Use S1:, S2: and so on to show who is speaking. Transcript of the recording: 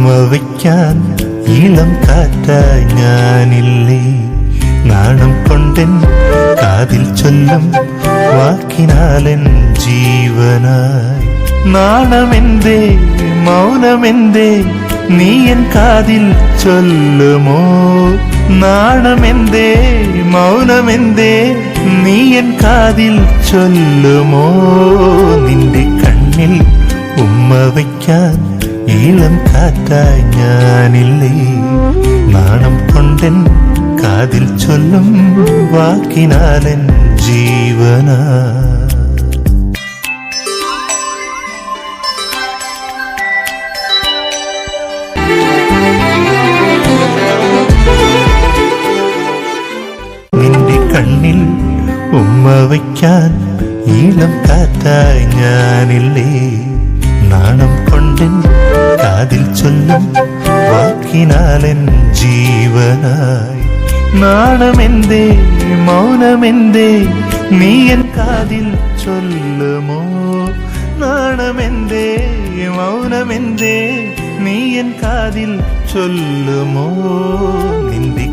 S1: ഉമ്മ വയ്ക്കാൻ ഇളം കാറ്റായി ഞാനില്ലേ. നാണം കൊണ്ടെൻ കാതിൽ ചൊല്ലും വാക്കിനാലൻ ജീവനായി. നാണമെന്തേ മൗനമെന്തേ നീ എൻ കാതിൽ ചൊല്ലുമോ? നാണമെന്തേ മൗനമെന്തേ നീ എൻ കാതിൽ ചൊല്ലുമോ? നിന്റെ കണ്ണിൽ ഉമ്മ വയ്ക്കാൻ ഇളം കാറ്റായി ഞാനില്ലേ. നാണം കൊണ്ടെൻ കാതിൽ ചൊല്ലും വാക്കിനാലൻ ജീവനാ. നിന്റെ കണ്ണിൽ ഉമ്മ വയ്ക്കാൻ ഇളം കാറ്റായി ഞാനില്ലേ. നാണം കൊണ്ടെൻ കാതിൽ ചൊല്ലും വാക്കിനാലൻ ജീവനായി. നാണമെന്തേ മൗനമെന്തേ നീ എൻ കാതിൽ ചൊല്ലുമോ? നാണമെന്തേ മൗനമെന്തേ നീ എൻ കാതിൽ ചൊല്ലുമോ? നിന്റെ